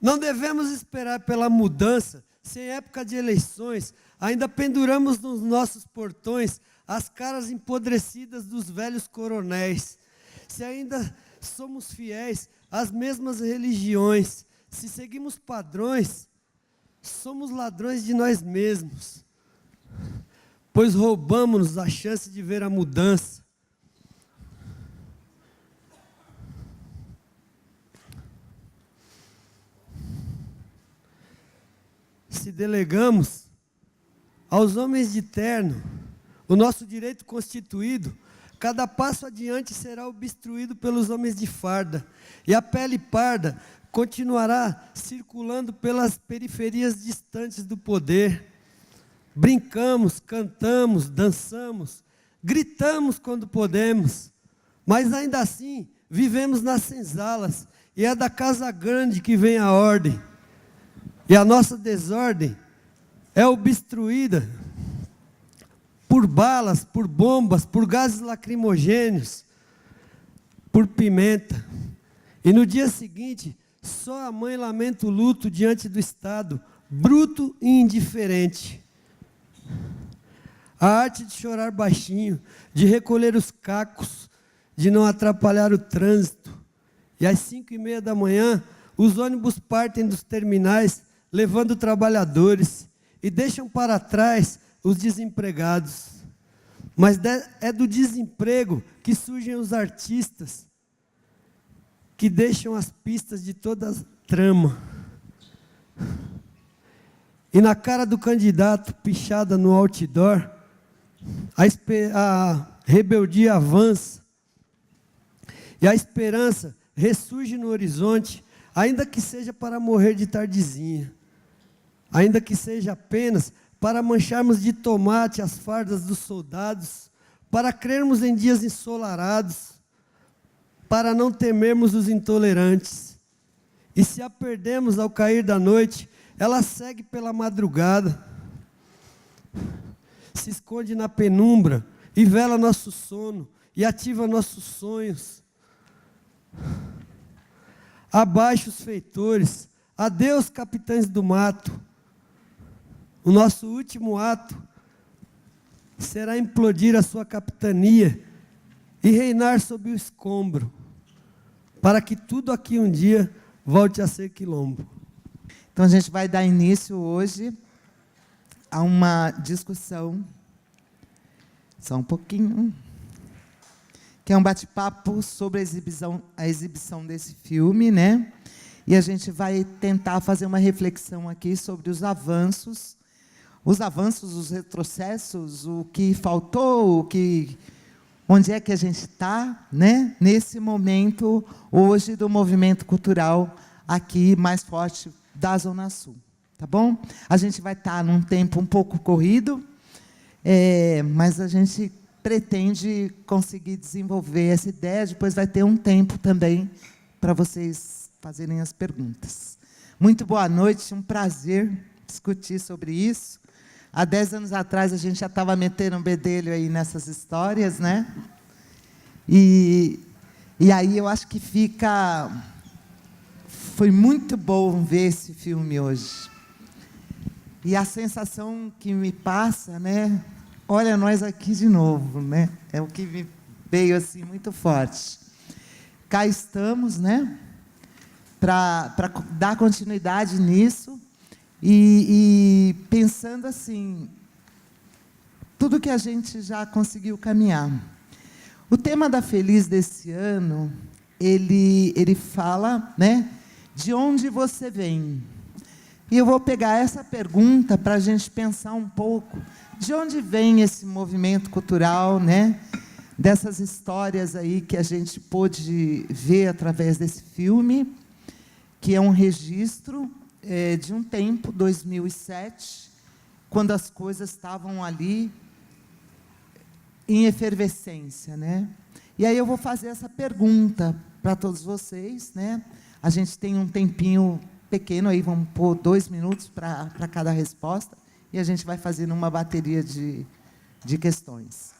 Não devemos esperar pela mudança, se em época de eleições ainda penduramos nos nossos portões as caras empodrecidas dos velhos coronéis. Se ainda somos fiéis às mesmas religiões, se seguimos padrões, somos ladrões de nós mesmos, pois roubamos a chance de ver a mudança. Se delegamos aos homens de terno o nosso direito constituído, cada passo adiante será obstruído pelos homens de farda, e a pele parda continuará circulando pelas periferias distantes do poder. Brincamos, cantamos, dançamos, gritamos quando podemos, mas ainda assim vivemos nas senzalas, e é da casa grande que vem a ordem. E a nossa desordem é obstruída por balas, por bombas, por gases lacrimogêneos, por pimenta. E no dia seguinte, só a mãe lamenta o luto diante do Estado, bruto e indiferente. A arte de chorar baixinho, de recolher os cacos, de não atrapalhar o trânsito. E às 5h30 da manhã, os ônibus partem dos terminais, levando trabalhadores, e deixam para trás os desempregados. Mas é do desemprego que surgem os artistas, que deixam as pistas de toda a trama. E na cara do candidato, pichada no outdoor, a rebeldia avança, e a esperança ressurge no horizonte, ainda que seja para morrer de tardezinha, ainda que seja apenas para mancharmos de tomate as fardas dos soldados, para crermos em dias ensolarados, para não temermos os intolerantes. E se a perdemos ao cair da noite, ela segue pela madrugada, se esconde na penumbra e vela nosso sono e ativa nossos sonhos. Abaixo os feitores, adeus capitães do mato. O nosso último ato será implodir a sua capitania e reinar sob o escombro, para que tudo aqui um dia volte a ser quilombo. Então a gente vai dar início hoje a uma discussão, só um pouquinho, que é um bate-papo sobre a exibição desse filme, né? E a gente vai tentar fazer uma reflexão aqui sobre os avanços, os retrocessos, o que faltou, onde é que a gente está, né? Nesse momento, hoje, do movimento cultural aqui mais forte da Zona Sul. Tá bom? A gente vai estar num tempo um pouco corrido, mas a gente pretende conseguir desenvolver essa ideia. Depois vai ter um tempo também para vocês fazerem as perguntas. Muito boa noite, um prazer discutir sobre isso. Há 10 anos atrás a gente já estava metendo um bedelho aí nessas histórias, né? E aí eu acho que foi muito bom ver esse filme hoje. E a sensação que me passa, né? Olha nós aqui de novo, né? É o que me veio assim muito forte. Cá estamos, né? Para dar continuidade nisso e pensando assim, tudo que a gente já conseguiu caminhar. O tema da Feliz desse ano, ele fala, né? De onde você vem? E eu vou pegar essa pergunta para a gente pensar um pouco de onde vem esse movimento cultural, né? Dessas histórias aí que a gente pôde ver através desse filme, que é um registro de um tempo, 2007, quando as coisas estavam ali em efervescência, né? E aí eu vou fazer essa pergunta para todos vocês, né? A gente tem um tempinho pequeno aí, vamos pôr 2 minutos para cada resposta, e a gente vai fazendo uma bateria de questões.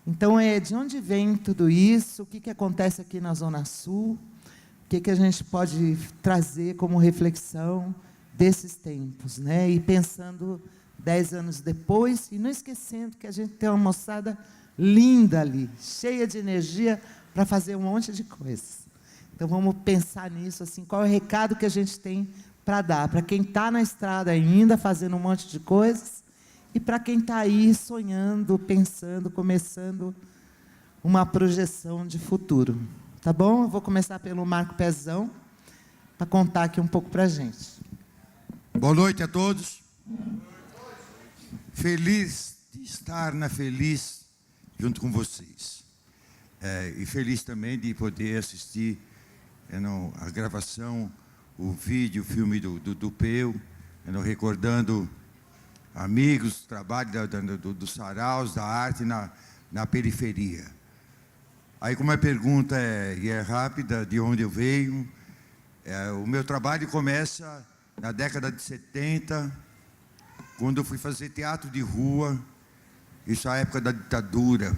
Então, de onde vem tudo isso? O que acontece aqui na Zona Sul? que a gente pode trazer como reflexão desses tempos, né? E pensando 10 anos depois, e não esquecendo que a gente tem uma moçada linda ali, cheia de energia para fazer um monte de coisas. Então, vamos pensar nisso, assim, qual é o recado que a gente tem para dar, para quem está na estrada ainda, fazendo um monte de coisas, e para quem está aí sonhando, pensando, começando uma projeção de futuro. Tá bom? Eu vou começar pelo Marco Pezão, para contar aqui um pouco para a gente. Boa noite a todos. Feliz de estar na Feliz junto com vocês. E feliz também de poder assistir a gravação, o vídeo, o filme do Peu, recordando amigos, trabalho dos saraus, da arte na periferia. Aí, como a pergunta é rápida, de onde eu venho, o meu trabalho começa na década de 70, quando eu fui fazer teatro de rua, isso é a época da ditadura.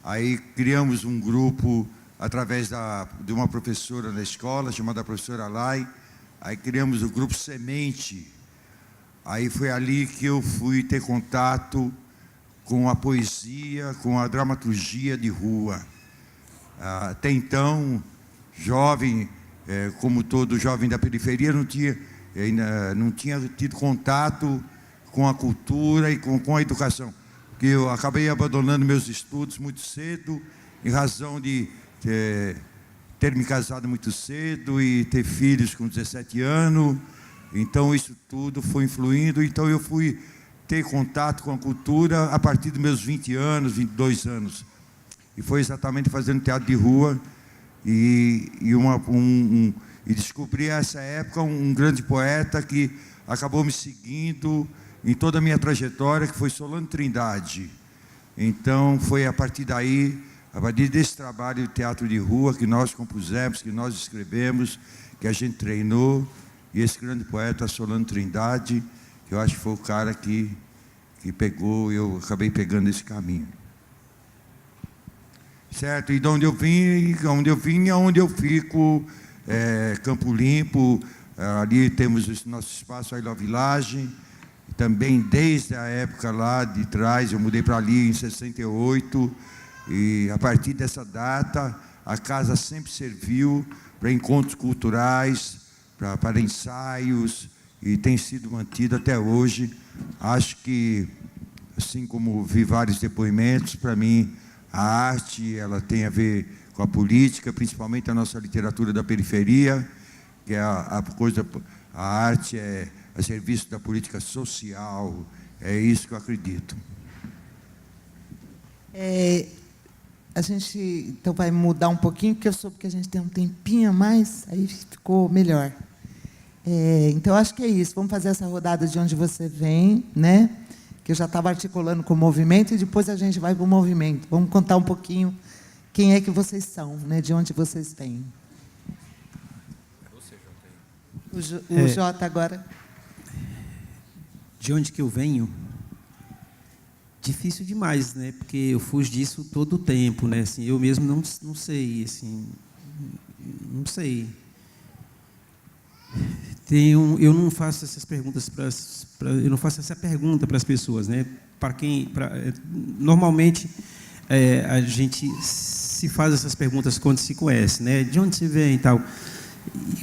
Aí criamos um grupo através de uma professora na escola, chamada professora Lai. Aí criamos o grupo Semente. Aí foi ali que eu fui ter contato com a poesia, com a dramaturgia de rua. Até então, jovem, como todo jovem da periferia, não tinha tido contato com a cultura e com a educação. Porque eu acabei abandonando meus estudos muito cedo, em razão de ter me casado muito cedo e ter filhos com 17 anos. Então, isso tudo foi influindo. Então, eu fui ter contato com a cultura a partir dos meus 20 anos, 22 anos. E foi exatamente fazendo teatro de rua e descobri nessa época um grande poeta que acabou me seguindo em toda a minha trajetória, que foi Solano Trindade. Então, foi a partir daí, a partir desse trabalho de teatro de rua que nós compusemos, que nós escrevemos, que a gente treinou, e esse grande poeta, Solano Trindade, que eu acho que foi o cara que pegou, eu acabei pegando esse caminho. Certo? E de onde eu vim, onde eu fico, Campo Limpo, ali temos o nosso espaço, a Ilha Village. Também desde a época lá de trás, eu mudei para ali em 68, e a partir dessa data, a casa sempre serviu para encontros culturais, para ensaios, e tem sido mantida até hoje. Acho que, assim como vi vários depoimentos, para mim, a arte ela tem a ver com a política, principalmente a nossa literatura da periferia, que é a arte é a serviço da política social, é isso que eu acredito. A gente, então, vai mudar um pouquinho, porque eu soube que a gente tem um tempinho a mais, aí ficou melhor. Então, acho que é isso. Vamos fazer essa rodada de onde você vem, né? Que eu já estava articulando com o movimento, e depois a gente vai para o movimento. Vamos contar um pouquinho quem é que vocês são, né? De onde vocês vêm. O Jota agora. De onde que eu venho? Difícil demais, né? Porque eu fujo disso todo o tempo, né? Assim, eu mesmo não sei, assim, não sei. Eu não faço essas perguntas eu não faço essa pergunta para as pessoas, né? Normalmente a gente se faz essas perguntas quando se conhece, né? De onde você vem e tal.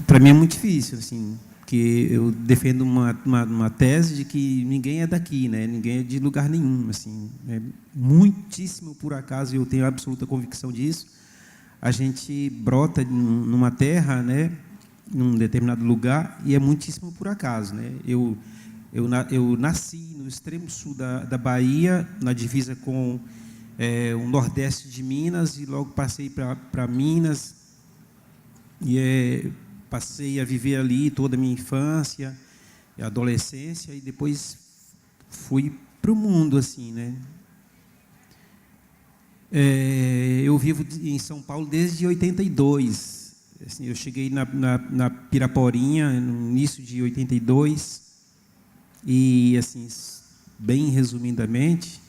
Para mim é muito difícil, assim, porque eu defendo uma tese de que ninguém é daqui, né? Ninguém é de lugar nenhum, assim. Muitíssimo por acaso, eu tenho absoluta convicção disso. A gente brota numa terra, né? Num determinado lugar, e é muitíssimo por acaso, né? Eu nasci no extremo sul da Bahia, na divisa com o nordeste de Minas, e logo passei para Minas, e passei a viver ali toda a minha infância, a adolescência, e depois fui para o mundo, assim, né? Eu vivo em São Paulo desde 82. Assim, eu cheguei na Piraporinha no início de 82, e, assim, bem resumidamente,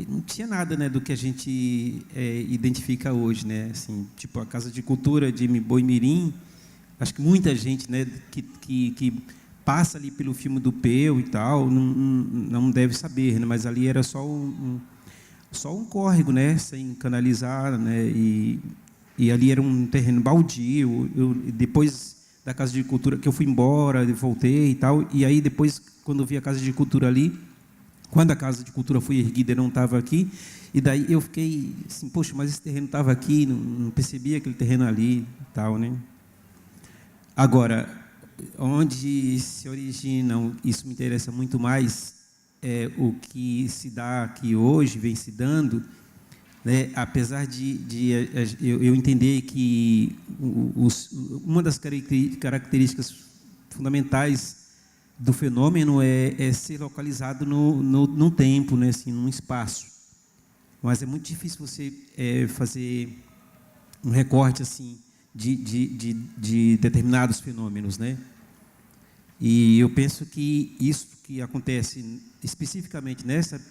não tinha nada, né, do que a gente identifica hoje, né? Assim, tipo a Casa de Cultura de Boimirim, acho que muita gente, né, que passa ali pelo filme do Peu e tal, não deve saber, né? Mas ali era só um córrego, né, sem canalizar, né? E ali era um terreno baldio. Depois da Casa de Cultura, que eu fui embora, voltei e tal, e aí depois, quando eu vi a Casa de Cultura ali, quando a Casa de Cultura foi erguida, eu não estava aqui, e daí eu fiquei assim, poxa, mas esse terreno estava aqui, não percebia aquele terreno ali e tal, né? Agora, onde se originam, isso me interessa muito mais, o que se dá aqui hoje, vem se dando, né? Apesar de eu entender que uma das características fundamentais do fenômeno é ser localizado no tempo, né? Assim, num espaço. Mas é muito difícil você fazer um recorte assim de determinados fenômenos, né? E eu penso que isso que acontece especificamente nessa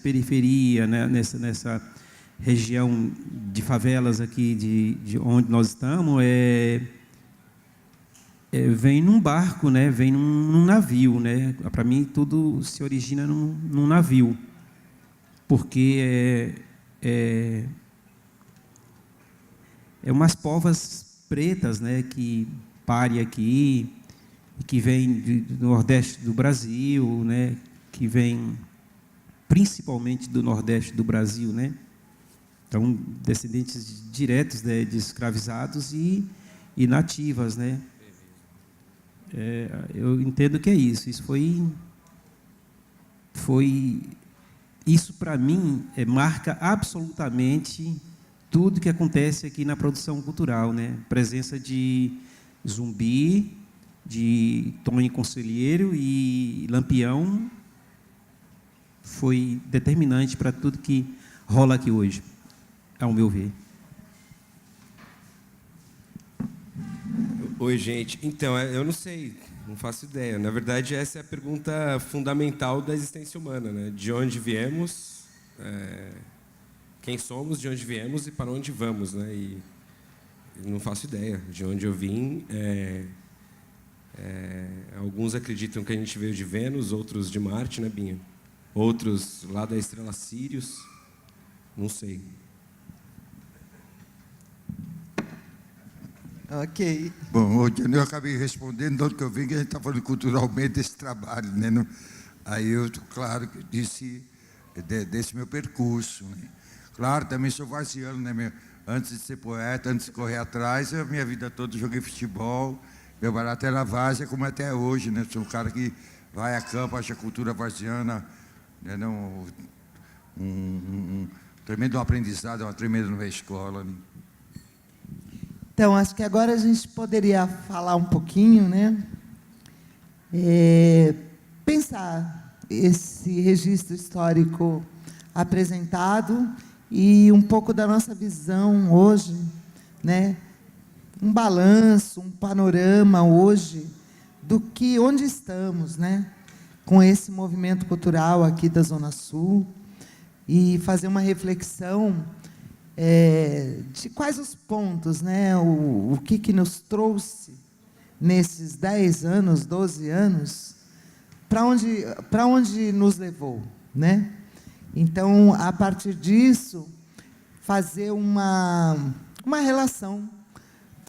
periferia, né? nessa região de favelas aqui de onde nós estamos, vem num barco, né? Vem num navio, né? Para mim tudo se origina num navio, porque umas povas pretas, né? Que parem aqui, que vêm do Nordeste do Brasil, né? Que vêm principalmente do Nordeste do Brasil, né? Então, descendentes diretos, né, de escravizados e nativas, né? Eu entendo que é isso. Isso isso para mim marca absolutamente tudo que acontece aqui na produção cultural, né? Presença de Zumbi, de Tonho Conselheiro e Lampião foi determinante para tudo que rola aqui hoje, ao meu ver. Oi, gente. Então, eu não sei, não faço ideia. Na verdade, essa é a pergunta fundamental da existência humana, né? De onde viemos, quem somos, de onde viemos e para onde vamos, né? E não faço ideia de onde eu vim. Alguns acreditam que a gente veio de Vênus, outros de Marte, né, Binha? Outros lá da estrela Sirius. Não sei. Ok. Bom, hoje eu acabei respondendo de onde que eu vim, que a gente está falando culturalmente desse trabalho, né? Aí eu, claro, disse desse meu percurso, né? Claro, também sou varziano, né? Antes de ser poeta, antes de correr atrás, a minha vida toda joguei futebol, meu barato era várzea, como até hoje, né? Sou um cara que vai a campo, acha a cultura varziana, né? Um tremendo aprendizado, uma tremenda nova escola, né? Então, acho que agora a gente poderia falar um pouquinho, né? Pensar esse registro histórico apresentado e um pouco da nossa visão hoje, né? Um balanço, um panorama hoje onde estamos, né? Com esse movimento cultural aqui da Zona Sul e fazer uma reflexão de quais os pontos, né? O que nos trouxe nesses 10 anos, 12 anos, para onde nos levou, né? Então, a partir disso, fazer uma relação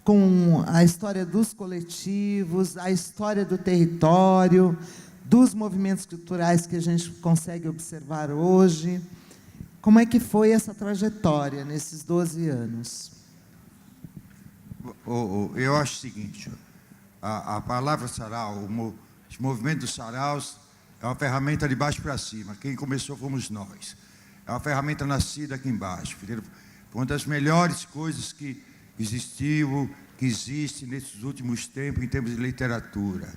com a história dos coletivos, a história do território, dos movimentos culturais que a gente consegue observar hoje. Como é que foi essa trajetória nesses 12 anos? Eu acho o seguinte, a palavra sarau, os movimentos dos saraus, é uma ferramenta de baixo para cima. Quem começou fomos nós. É uma ferramenta nascida aqui embaixo. Foi uma das melhores coisas que existiu, que existe nesses últimos tempos, em termos de literatura.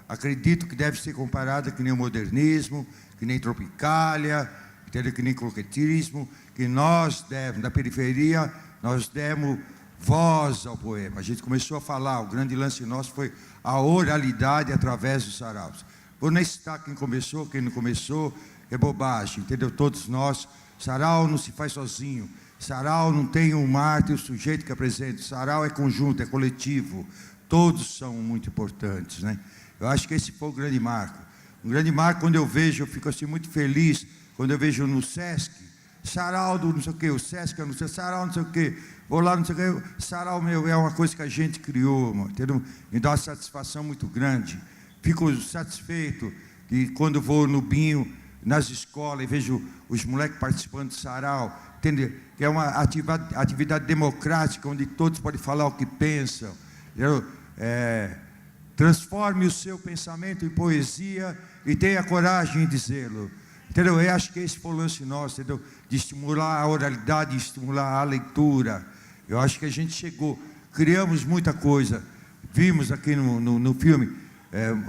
Acredito que deve ser comparada que nem o modernismo, que nem Tropicália, que nem croquetismo, que nós demos, da periferia, nós demos voz ao poema. A gente começou a falar, o grande lance nosso foi a oralidade através dos saraus. Vou nem citar quem começou, quem não começou, é bobagem, entendeu? Todos nós, sarau não se faz sozinho, sarau não tem um mártir, o sujeito que apresenta, sarau é conjunto, é coletivo, todos são muito importantes, né? Eu acho que esse foi o grande marco. Um grande marco, quando eu vejo, eu fico assim muito feliz, quando eu vejo no Sesc, sarau do não sei o quê, o Sesc, eu não sei, sarau não sei o quê, vou lá, não sei o quê, sarau meu, é uma coisa que a gente criou, entendeu? Me dá uma satisfação muito grande. Fico satisfeito que quando vou no Binho, nas escolas, e vejo os moleques participando do sarau, entendeu? Que é uma atividade democrática, onde todos podem falar o que pensam. Transforme o seu pensamento em poesia e tenha coragem de dizê-lo. Entendeu? Eu acho que esse foi o lance nosso, entendeu? De estimular a oralidade, de estimular a leitura. Eu acho que a gente chegou, criamos muita coisa, vimos aqui no filme,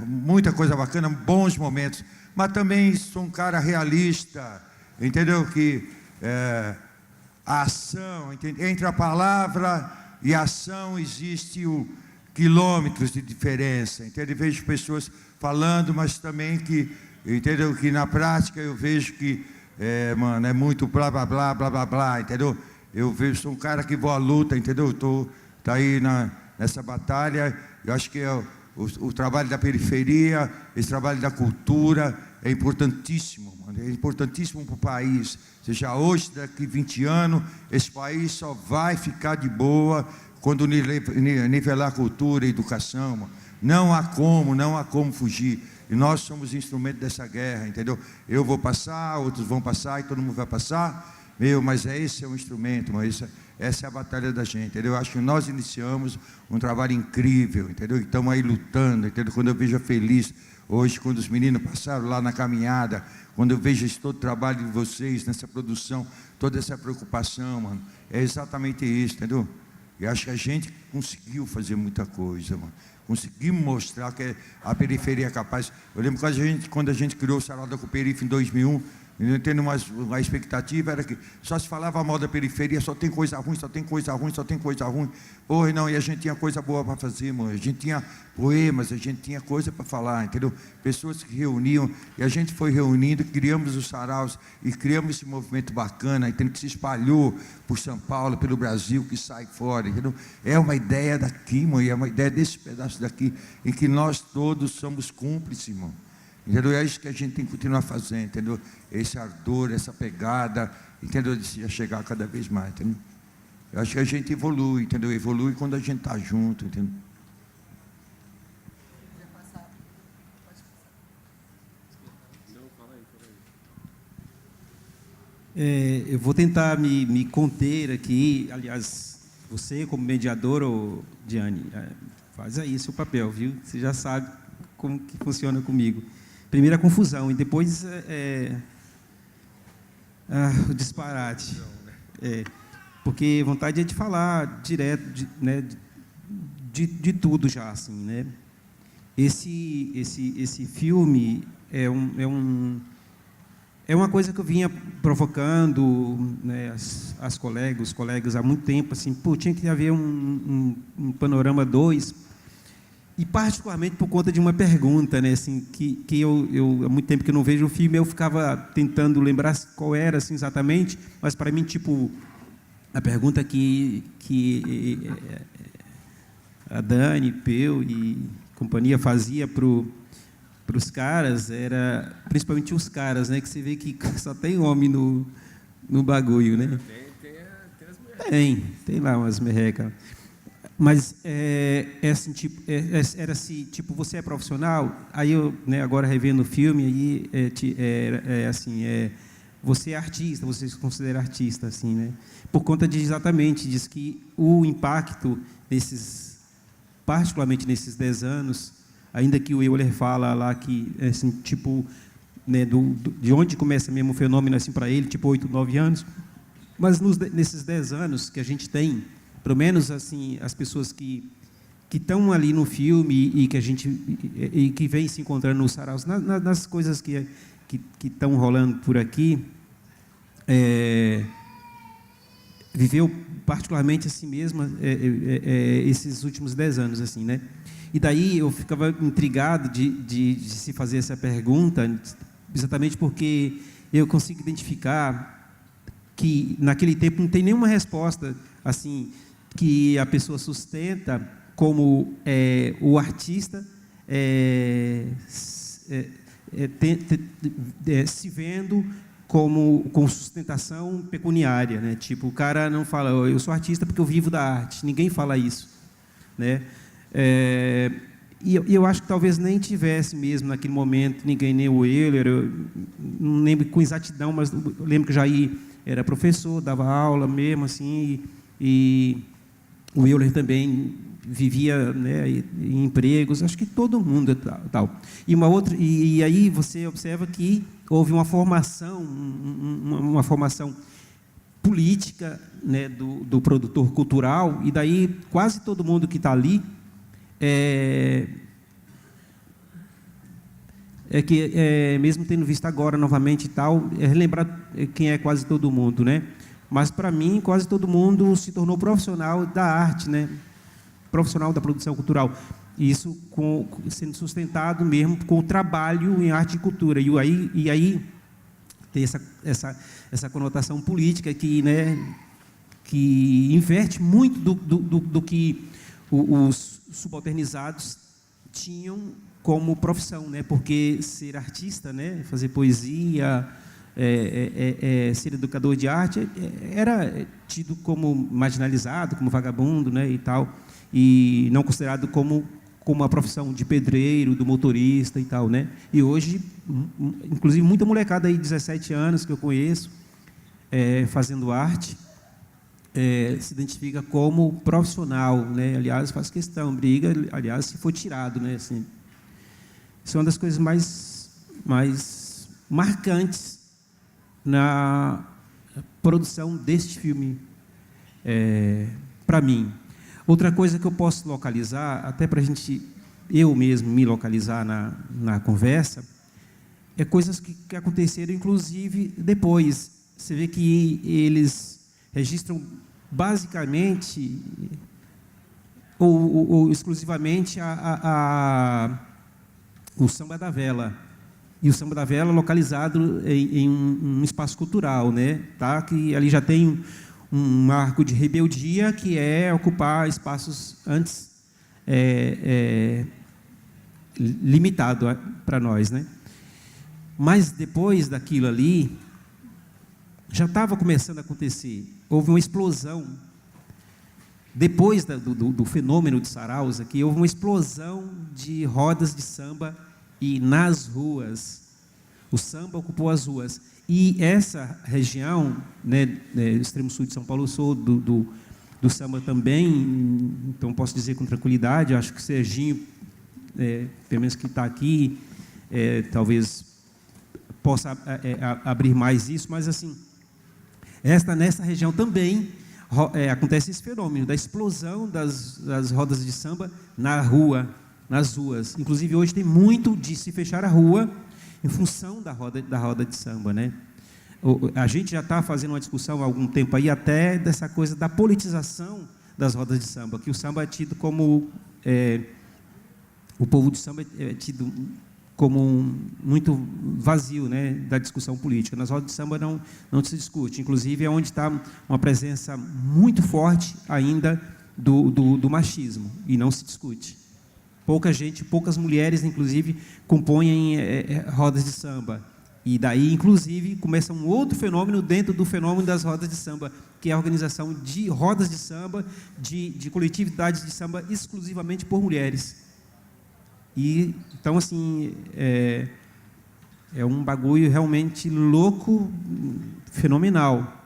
muita coisa bacana, bons momentos, mas também sou um cara realista, entendeu? Que a ação, entre a palavra e a ação existe quilômetros de diferença, entendeu? Eu vejo pessoas falando, mas também que, entendeu? Que na prática eu vejo que, mano, é muito blá, blá, blá, blá, blá, blá, entendeu? Eu vejo, sou um cara que vou à luta, entendeu? Tá aí nessa batalha. Eu acho que o trabalho da periferia, esse trabalho da cultura é importantíssimo, mano, é importantíssimo para o país. Seja hoje, daqui 20 anos, esse país só vai ficar de boa quando nivelar a cultura e a educação, mano. Não há como fugir. E nós somos instrumento dessa guerra, entendeu? Eu vou passar, outros vão passar e todo mundo vai passar. Mas esse é um instrumento, mas essa é a batalha da gente, entendeu? Eu acho que nós iniciamos um trabalho incrível, entendeu? E estamos aí lutando, entendeu? Quando eu vejo feliz, hoje, quando os meninos passaram lá na caminhada, quando eu vejo todo o trabalho de vocês nessa produção, toda essa preocupação, mano, é exatamente isso, entendeu? Eu acho que a gente conseguiu fazer muita coisa, mano. Conseguimos mostrar que a periferia é capaz. Eu lembro que quando a gente criou o Sarau da Cooperife em 2001, tendo uma expectativa, era que só se falava mal da periferia, só tem coisa ruim, só tem coisa ruim, só tem coisa ruim. Porra, não, e a gente tinha coisa boa para fazer, mano. A gente tinha poemas, a gente tinha coisa para falar, entendeu? Pessoas que reuniam, e a gente foi reunindo, criamos os saraus, e criamos esse movimento bacana, entendeu? Que se espalhou por São Paulo, pelo Brasil, que sai fora, entendeu? É uma ideia daqui, mano, e é uma ideia desse pedaço daqui, em que nós todos somos cúmplices, mano. Entendeu? É isso que a gente tem que continuar fazendo, entendeu? Esse ardor, essa pegada, entendeu? De chegar cada vez mais, entendeu? Eu acho que a gente evolui, entendeu? Evolui quando a gente está junto, entendeu? Eu vou tentar me conter aqui. Aliás, você como mediador, Diane, faz aí seu papel, viu? Você já sabe como que funciona comigo. Primeiro a confusão e depois o disparate. Porque vontade é de falar direto, né, de tudo já, assim, né? Esse filme é uma coisa que eu vinha provocando, né, os colegas há muito tempo, assim, tinha que haver um panorama 2. E particularmente por conta de uma pergunta, né, assim, que eu há muito tempo que eu não vejo o filme, eu ficava tentando lembrar qual era, assim, exatamente, mas para mim, tipo, a pergunta que a Dani, Peu e companhia fazia para os caras, era, principalmente os caras, né, que você vê que só tem homem no bagulho, né? Tem lá umas merrecas. Mas assim, tipo, era assim, tipo, você é profissional, aí eu, né, agora revendo o filme, aí assim, você é artista, você se considera artista, assim, né? Por conta de exatamente diz que o impacto particularmente nesses 10 anos, ainda que o Euler fala lá que assim, tipo, né, de onde começa mesmo o fenômeno assim para ele, tipo 8, 9 anos, mas nesses 10 anos que a gente tem, pelo menos assim, as pessoas que estão ali no filme e que vem se encontrando nos saraus, nas coisas que estão rolando por aqui, viveu particularmente assim mesmo esses últimos 10 anos, assim, né? E daí eu ficava intrigado de se fazer essa pergunta, exatamente porque eu consigo identificar que naquele tempo não tem nenhuma resposta assim que a pessoa sustenta como o artista se vendo como com sustentação pecuniária, né? Tipo, o cara não fala, eu sou artista porque eu vivo da arte. Ninguém fala isso, né? E eu acho que talvez nem tivesse mesmo naquele momento ninguém, nem o Euler, eu não lembro com exatidão, mas eu lembro que Jair era professor, dava aula mesmo assim, e o Euler também vivia, né, em empregos, acho que todo mundo tal. E aí você observa que houve uma formação política, né, do produtor cultural, e daí quase todo mundo que está ali mesmo tendo visto agora novamente e tal, relembrar quem é quase todo mundo, né? Mas para mim quase todo mundo se tornou profissional da arte, né? Profissional da produção cultural. E isso sendo sustentado mesmo com o trabalho em arte e cultura. E aí tem essa conotação política que, né, que inverte muito do que os subalternizados tinham como profissão, né? Porque ser artista, né, fazer poesia, ser educador de arte era tido como marginalizado, como vagabundo, né, e tal, e não considerado como uma profissão de pedreiro, do motorista e tal, né? E hoje, inclusive, muita molecada aí de 17 anos que eu conheço fazendo arte, se identifica como profissional, né? Aliás, faz questão, briga, aliás, se for tirado, né? Assim, isso é uma das coisas mais marcantes na produção deste filme, para mim. Outra coisa que eu posso localizar, até para eu mesmo me localizar na conversa, é coisas que aconteceram, inclusive, depois. Você vê que eles registram basicamente ou exclusivamente o samba da vela. E o samba da vela localizado em um espaço cultural, né? Tá? Que ali já tem um marco de rebeldia, que é ocupar espaços antes limitado para nós, né? Mas depois daquilo ali, já estava começando a acontecer. Houve uma explosão. Depois do fenômeno de saraus aqui, houve uma explosão de rodas de samba e nas ruas. O samba ocupou as ruas. E essa região, né, extremo sul de São Paulo, eu sou do samba também, então posso dizer com tranquilidade, acho que Serginho, pelo menos que está aqui, talvez possa abrir mais isso, mas assim, nessa região também acontece esse fenômeno da explosão das rodas de samba na rua, nas ruas. Inclusive, hoje tem muito de se fechar a rua em função da roda de samba, né? A gente já está fazendo uma discussão há algum tempo aí até dessa coisa da politização das rodas de samba, que o samba é tido como o povo de samba é tido como muito vazio, né, da discussão política. Nas rodas de samba não se discute. Inclusive, é onde está uma presença muito forte ainda do machismo, e não se discute. Poucas mulheres, inclusive, compõem rodas de samba. E daí, inclusive, começa um outro fenômeno dentro do fenômeno das rodas de samba, que é a organização de rodas de samba, de coletividades de samba exclusivamente por mulheres. E, então, assim, é um bagulho realmente louco, fenomenal.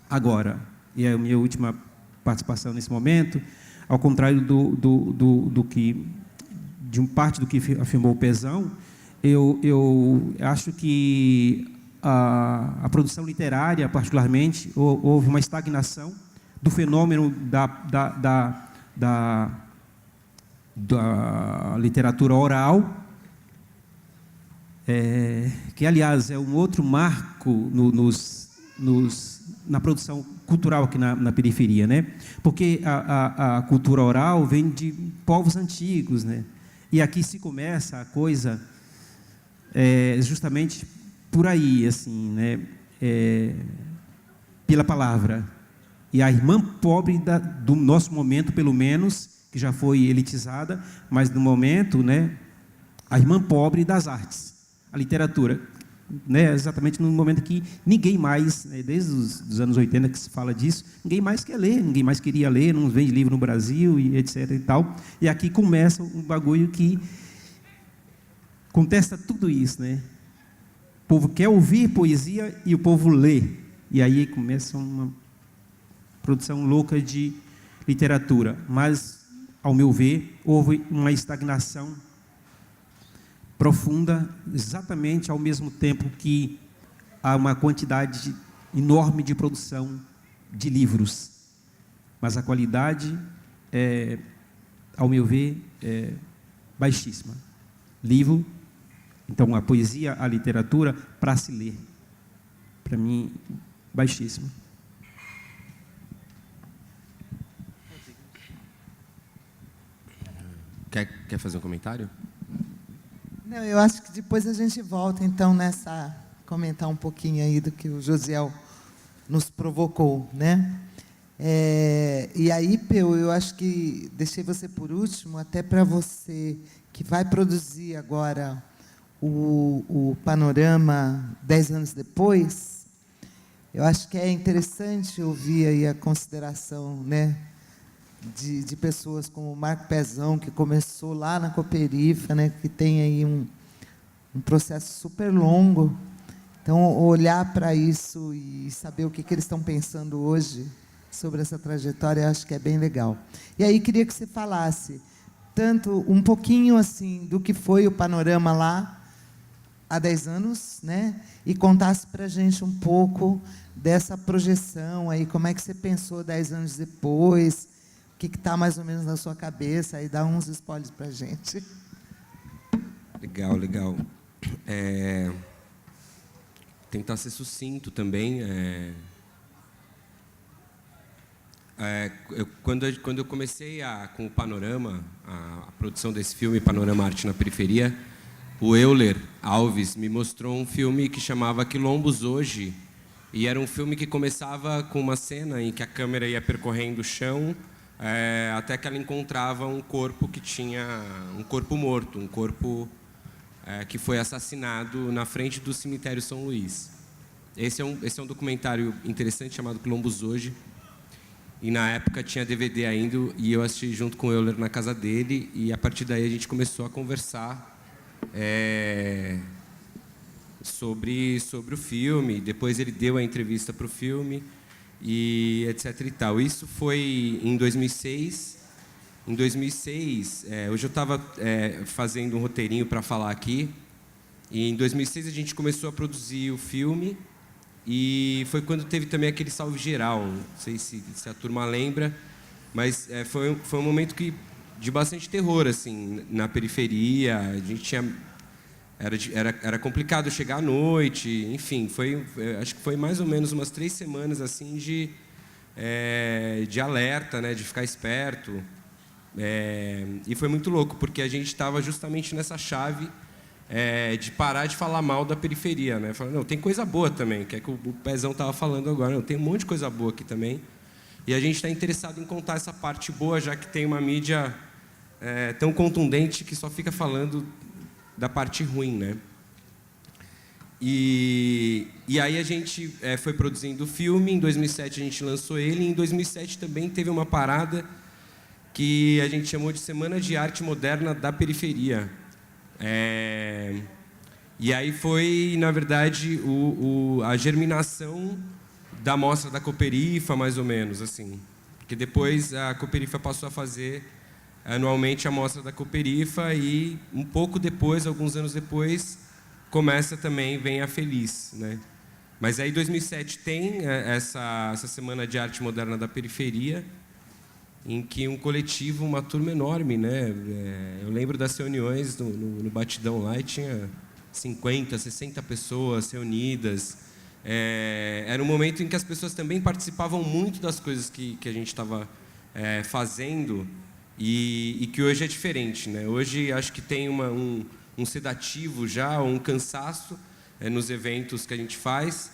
Agora, e é a minha última participação nesse momento, ao contrário de parte do que afirmou o Pezão, eu acho que a produção literária, particularmente, houve uma estagnação do fenômeno da literatura oral, que, aliás, é um outro marco na produção cultural aqui na periferia, né? Porque a cultura oral vem de povos antigos, né? E aqui se começa a coisa justamente por aí, assim, né? Pela palavra. E a irmã pobre do nosso momento, pelo menos, que já foi elitizada, mas no momento, né? A irmã pobre das artes, a literatura, né? Exatamente no momento que ninguém mais, né? Desde os anos 80 que se fala disso, ninguém mais quer ler, ninguém mais queria ler, não vende livro no Brasil, e etc. e tal. E aqui começa um bagulho que contesta tudo isso, né? O povo quer ouvir poesia e o povo lê. E aí começa uma produção louca de literatura. Mas, ao meu ver, houve uma estagnação profunda, exatamente ao mesmo tempo que há uma quantidade enorme de produção de livros. Mas a qualidade, ao meu ver, é baixíssima. Livro, então a poesia, a literatura, para se ler. Para mim, baixíssima. Quer fazer um comentário? Não, eu acho que depois a gente volta, então, comentar um pouquinho aí do que o Josiel nos provocou, né? E aí, Peu, eu acho que deixei você por último, até para você que vai produzir agora o Panorama 10 anos depois. Eu acho que é interessante ouvir aí a consideração, né, de pessoas como o Marco Pezão, que começou lá na Cooperifa, né, que tem aí um processo super longo. Então, olhar para isso e saber o que eles estão pensando hoje sobre essa trajetória, eu acho que é bem legal. E aí, queria que você falasse tanto um pouquinho assim do que foi o Panorama lá há 10 anos, né, e contasse para a gente um pouco dessa projeção aí, como é que você pensou 10 anos depois, o que está mais ou menos na sua cabeça, aí dá uns spoilers para a gente. Legal, legal. Tentar ser sucinto também. Quando eu comecei com o Panorama, a produção desse filme, Panorama Arte na Periferia, o Euler Alves me mostrou um filme que chamava Quilombos Hoje, e era um filme que começava com uma cena em que a câmera ia percorrendo o chão, até que ela encontrava um corpo que tinha um corpo morto, um corpo que foi assassinado na frente do cemitério São Luís. Esse é um documentário interessante chamado Quilombos Hoje, e na época tinha DVD ainda, e eu assisti junto com o Euler na casa dele, e a partir daí a gente começou a conversar sobre o filme. Depois ele deu a entrevista para o filme, e etc. e tal. Isso foi em 2006. Em 2006, hoje eu estava fazendo um roteirinho para falar aqui, e em 2006 a gente começou a produzir o filme, e foi quando teve também aquele salve geral, não sei se a turma lembra, mas foi um momento de bastante terror, assim, na periferia. A gente tinha... Era complicado chegar à noite, enfim, acho que foi mais ou menos umas 3 semanas assim de alerta, né, de ficar esperto. E foi muito louco, porque a gente estava justamente nessa chave de parar de falar mal da periferia, né? Falando, não, tem coisa boa também, que é que o Pezão estava falando agora, não, tem um monte de coisa boa aqui também. E a gente está interessado em contar essa parte boa, já que tem uma mídia tão contundente que só fica falando da parte ruim, né? E aí a gente foi produzindo o filme. Em 2007 a gente lançou ele, e em 2007 também teve uma parada que a gente chamou de Semana de Arte Moderna da Periferia. E aí foi, na verdade, a germinação da mostra da Cooperifa, mais ou menos, assim. Porque depois a Cooperifa passou a fazer anualmente a mostra da Cooperifa, e um pouco depois, alguns anos depois, vem a Feliz, né? Mas aí, em 2007, tem essa Semana de Arte Moderna da Periferia, em que um coletivo, uma turma enorme, né? Eu lembro das reuniões no Batidão lá, e tinha 50, 60 pessoas reunidas. Era um momento em que as pessoas também participavam muito das coisas que a gente estava fazendo, e que hoje é diferente, né? Hoje acho que tem um sedativo já, um cansaço, nos eventos que a gente faz,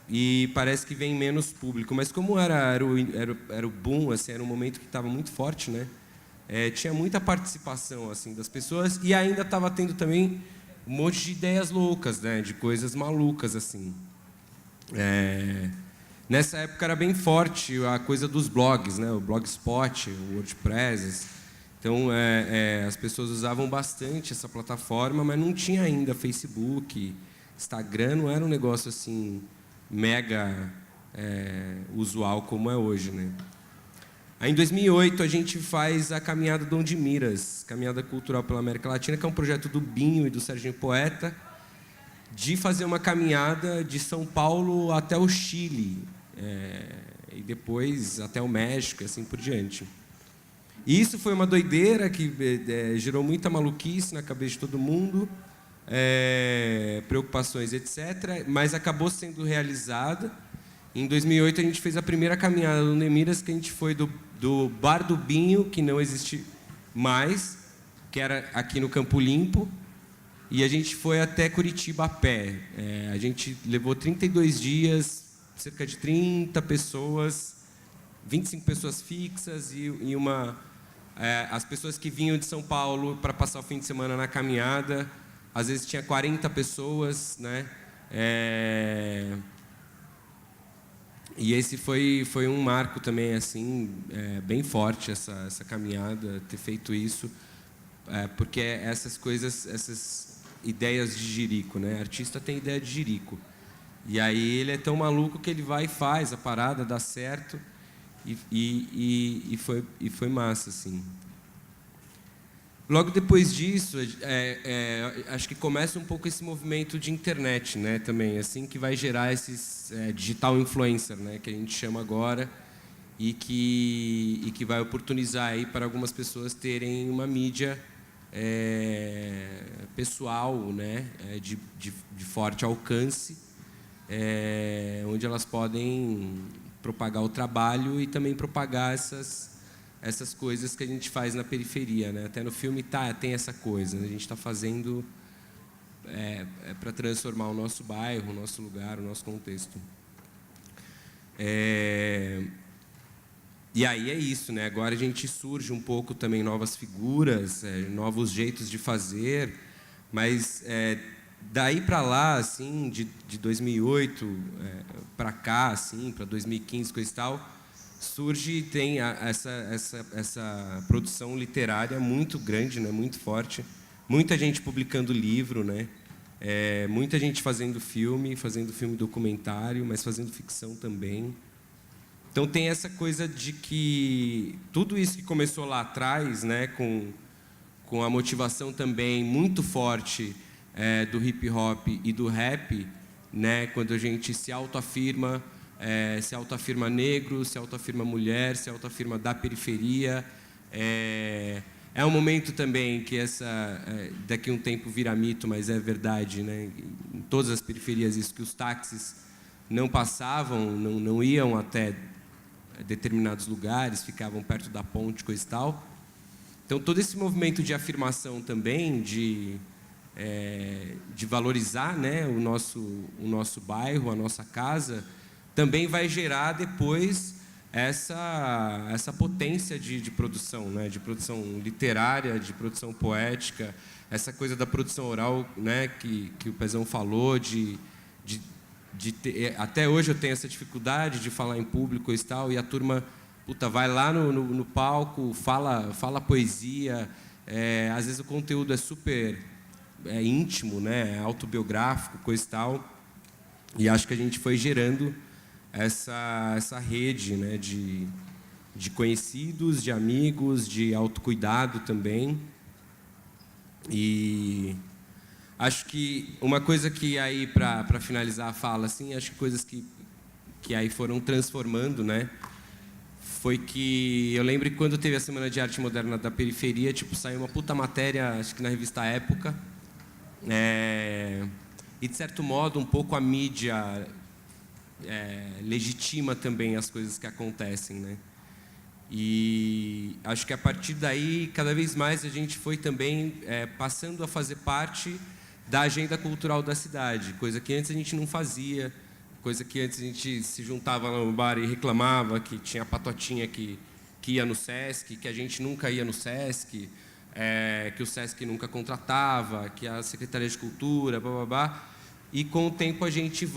e parece que vem menos público. Mas como era o boom, assim, era um momento que estava muito forte, né? Tinha muita participação assim das pessoas, e ainda estava tendo também um monte de ideias loucas, né? De coisas malucas assim. Nessa época era bem forte a coisa dos blogs, né? O Blogspot, o WordPress. Então, as pessoas usavam bastante essa plataforma, mas não tinha ainda Facebook, Instagram, não era um negócio assim mega usual como é hoje, né? Aí, em 2008, a gente faz a Caminhada Dom de Miras, Caminhada Cultural pela América Latina, que é um projeto do Binho e do Serginho Poeta, de fazer uma caminhada de São Paulo até o Chile, e depois até o México, e assim por diante. E isso foi uma doideira que gerou muita maluquice na cabeça de todo mundo, preocupações, etc., mas acabou sendo realizada. Em 2008, a gente fez a primeira caminhada do Nemiras, que a gente foi do Bar do Binho, que não existe mais, que era aqui no Campo Limpo, e a gente foi até Curitiba a pé. A gente levou 32 dias, cerca de 30 pessoas, 25 pessoas fixas e as pessoas que vinham de São Paulo para passar o fim de semana na caminhada, às vezes tinha 40 pessoas, né? E esse foi um marco também, assim, bem forte, essa caminhada, ter feito isso, porque essas coisas, essas ideias de jirico, né? Artista tem ideia de jirico. E aí ele é tão maluco que ele vai e faz a parada, dá certo, e foi massa, assim. Logo depois disso, acho que começa um pouco esse movimento de internet, né, também, assim, que vai gerar esses digital influencer, né, que a gente chama agora, e que vai oportunizar aí para algumas pessoas terem uma mídia pessoal, né, de forte alcance, onde elas podem propagar o trabalho e também propagar essas coisas que a gente faz na periferia, né? Até no filme tem essa coisa, né? A gente está fazendo para transformar o nosso bairro, o nosso lugar, o nosso contexto. E aí é isso, né? Agora a gente surge um pouco também novas figuras, novos jeitos de fazer, mas daí para lá, assim, de 2008 para cá, assim, para 2015, coisa e tal, surge, tem essa produção literária muito grande, né, muito forte, muita gente publicando livro, né, muita gente fazendo filme documentário, mas fazendo ficção também. Então tem essa coisa de que tudo isso que começou lá atrás, né, com a motivação também muito forte do hip hop e do rap, né, quando a gente se autoafirma, se autoafirma negro, se autoafirma mulher, se autoafirma da periferia. É um momento também que daqui a um tempo vira mito, mas é verdade, né? Em todas as periferias, isso, que os táxis não passavam, não iam até determinados lugares, ficavam perto da ponte, coisa e tal. Então, todo esse movimento de afirmação também, de valorizar, né, o nosso bairro, a nossa casa, também vai gerar depois essa potência de produção, né? De produção literária, de produção poética, essa coisa da produção oral, né? Que o Pezão falou, até hoje eu tenho essa dificuldade de falar em público e tal, e a turma vai lá no palco, fala poesia, às vezes o conteúdo é super íntimo, né? Autobiográfico, coisa e tal, e acho que a gente foi gerando essa rede, né, de conhecidos, de amigos, de autocuidado também. E acho que uma coisa que aí, para finalizar a fala, assim, acho que coisas que aí foram transformando, né, foi que eu lembro que quando teve a Semana de Arte Moderna da Periferia, saiu uma puta matéria, acho que na revista Época, e de certo modo um pouco a mídia legitima também as coisas que acontecem, né? E acho que a partir daí, cada vez mais a gente foi também passando a fazer parte da agenda cultural da cidade, coisa que antes a gente não fazia, coisa que antes a gente se juntava no bar e reclamava que tinha patotinha que ia no Sesc, que a gente nunca ia no Sesc, que o Sesc nunca contratava, que a Secretaria de Cultura, blá, blá, blá. E com o tempo a gente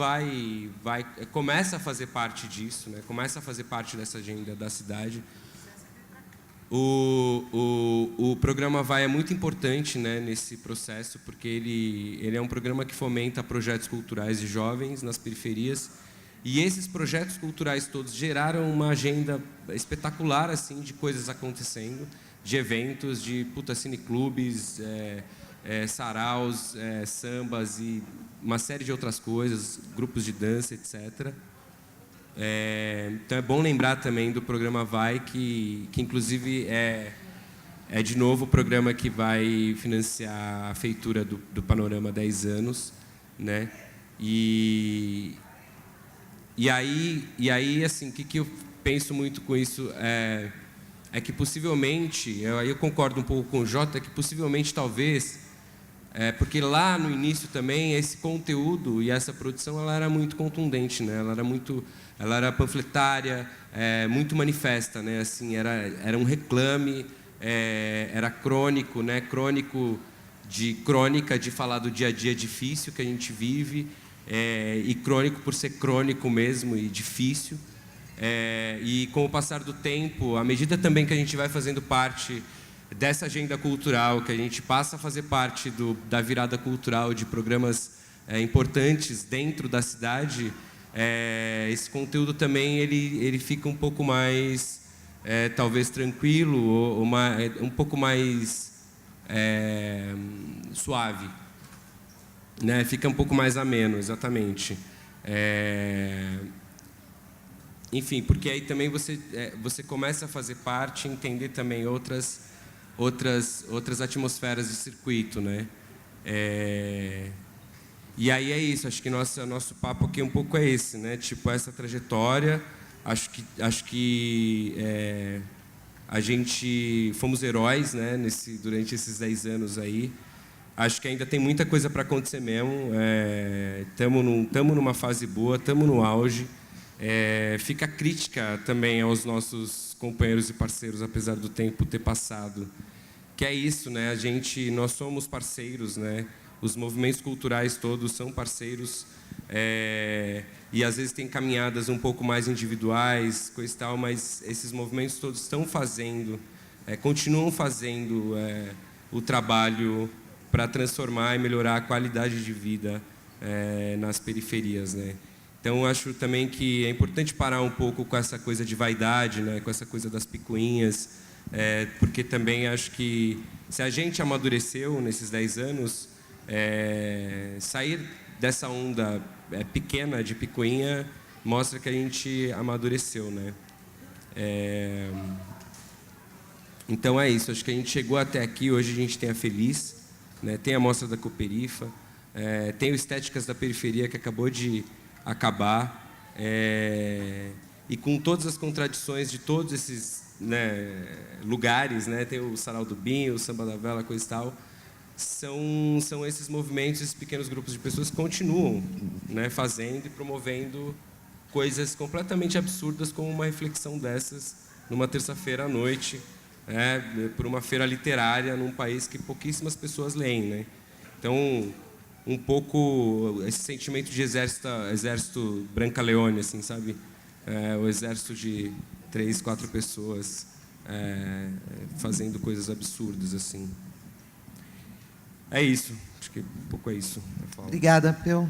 começa a fazer parte disso, né? Começa a fazer parte dessa agenda da cidade. O programa Vai é muito importante, né, nesse processo, porque ele é um programa que fomenta projetos culturais de jovens nas periferias, e esses projetos culturais todos geraram uma agenda espetacular assim, de coisas acontecendo, de eventos, de cineclubes, saraus, sambas e uma série de outras coisas, grupos de dança, etc. Então é bom lembrar também do programa Vai, que inclusive é de novo o programa que vai financiar a feitura do Panorama 10 anos, né? E aí assim, o que eu penso muito com isso é que possivelmente, eu concordo um pouco com o Jota, que possivelmente talvez, porque lá no início também esse conteúdo e essa produção ela era muito contundente, né? Ela era panfletária, muito manifesta, né? Assim, era um reclame, era crônico, né? Crônica de falar do dia a dia difícil que a gente vive, e crônico por ser crônico mesmo e difícil. E com o passar do tempo, à medida também que a gente vai fazendo parte dessa agenda cultural, que a gente passa a fazer parte da virada cultural de programas importantes dentro da cidade, esse conteúdo também ele fica um pouco mais, talvez tranquilo, ou um pouco mais suave, né? Fica um pouco mais ameno, exatamente. Enfim, porque aí também você começa a fazer parte, entender também outras atmosferas de circuito, né? E aí é isso, acho que nosso papo aqui um pouco é esse, né? Tipo, essa trajetória, acho que a gente fomos heróis, né? Durante esses 10 anos aí. Acho que ainda tem muita coisa para acontecer mesmo. Estamos numa fase boa, estamos no auge. Fica a crítica também aos nossos companheiros e parceiros, apesar do tempo ter passado. Que é isso, né? Nós somos parceiros, né? Os movimentos culturais todos são parceiros, e às vezes tem caminhadas um pouco mais individuais, coisa e tal, mas esses movimentos todos estão fazendo, continuam fazendo o trabalho para transformar e melhorar a qualidade de vida nas periferias, né? Então, acho também que é importante parar um pouco com essa coisa de vaidade, né? Com essa coisa das picuinhas, porque também acho que se a gente amadureceu nesses 10 anos, sair dessa onda pequena de picuinha mostra que a gente amadureceu, né? Então é isso, acho que a gente chegou até aqui, hoje a gente tem a Feliz, né? Tem a Mostra da Cooperifa, tem o Estéticas da Periferia, que acabou de acabar, e com todas as contradições de todos esses, né, lugares, né? Tem o Sarau do Binho, o Samba da Vela, coisa e tal, são esses movimentos, esses pequenos grupos de pessoas que continuam, né, fazendo e promovendo coisas completamente absurdas, como uma reflexão dessas numa terça-feira à noite, por uma feira literária num país que pouquíssimas pessoas leem, né? Então, um pouco esse sentimento de exército Brancaleone, assim, sabe? O exército de 3, 4 pessoas fazendo coisas absurdas, assim. É isso, acho que um pouco é isso. Obrigada, Peu.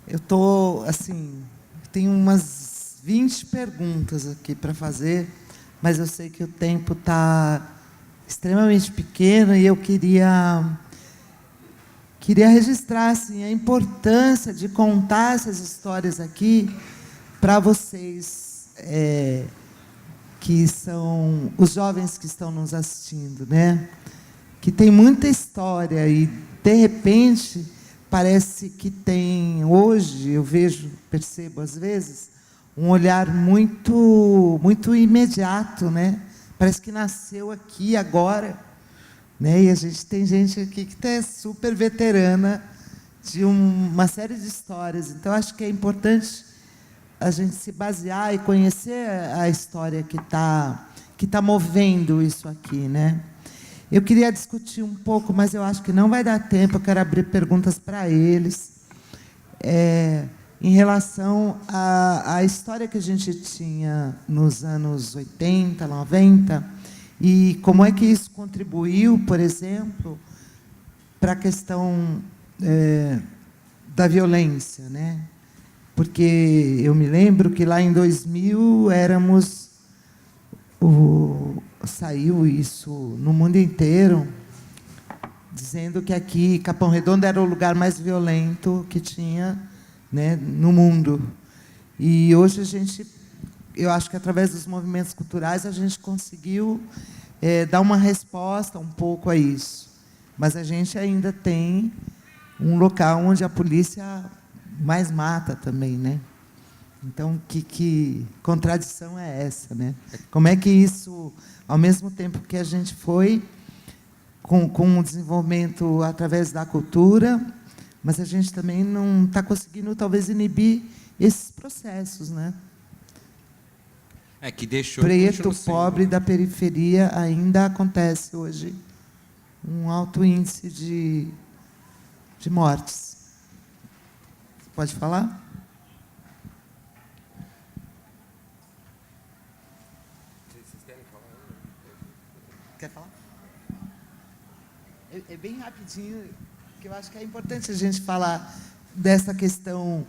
Eu tô assim, tenho umas 20 perguntas aqui para fazer, mas eu sei que o tempo está extremamente pequeno e eu queria registrar assim, a importância de contar essas histórias aqui para vocês, que são os jovens que estão nos assistindo, né? Que tem muita história e, de repente, parece que tem, hoje, eu percebo às vezes, um olhar muito imediato, né? Parece que nasceu aqui, agora, né? E a gente tem gente aqui que é super veterana de uma série de histórias. Então, acho que é importante a gente se basear e conhecer a história que tá movendo isso aqui, né? Eu queria discutir um pouco, mas eu acho que não vai dar tempo. Eu quero abrir perguntas para eles. Em relação à história que a gente tinha nos anos 80, 90, e como é que isso contribuiu, por exemplo, para a questão da violência, né? Porque eu me lembro que lá em 2000 saiu isso no mundo inteiro, dizendo que aqui Capão Redondo era o lugar mais violento que tinha, né, no mundo. E hoje eu acho que através dos movimentos culturais a gente conseguiu dar uma resposta um pouco a isso. Mas a gente ainda tem um local onde a polícia mais mata também, né? Então, que contradição é essa, né? Como é que isso, ao mesmo tempo que a gente foi com o desenvolvimento através da cultura, mas a gente também não está conseguindo, talvez, inibir esses processos, né? Que deixou... Preto, pobre, da periferia, ainda acontece hoje um alto índice de mortes. Pode falar? Quer falar? É bem rapidinho, que eu acho que é importante a gente falar dessa questão,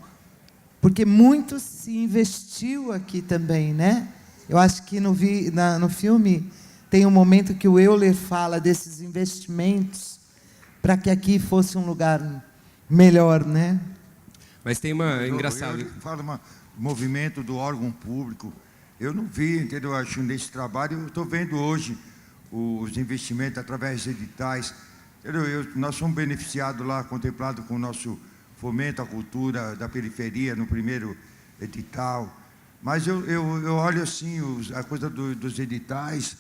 porque muito se investiu aqui também, né? Eu acho que no filme tem um momento que o Euler fala desses investimentos para que aqui fosse um lugar melhor, né? Mas tem uma... engraçado. Eu falo movimento do órgão público. Eu não vi, entendeu? Acho nesse trabalho, eu estou vendo hoje os investimentos através de editais. Nós somos beneficiados lá, contemplados com o nosso fomento à cultura da periferia no primeiro edital. Mas eu olho assim, a coisa dos editais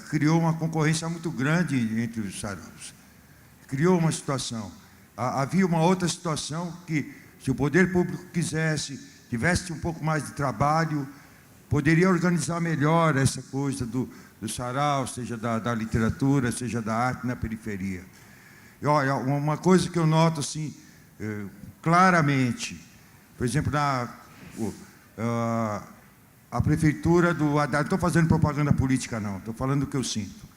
criou uma concorrência muito grande entre os saraus. Criou uma situação. Havia uma outra situação que, se o poder público tivesse um pouco mais de trabalho, poderia organizar melhor essa coisa do sarau, seja da literatura, seja da arte na periferia. E, olha, uma coisa que eu noto assim, claramente, por exemplo, a prefeitura do Haddad, não estou fazendo propaganda política, não, estou falando o que eu sinto.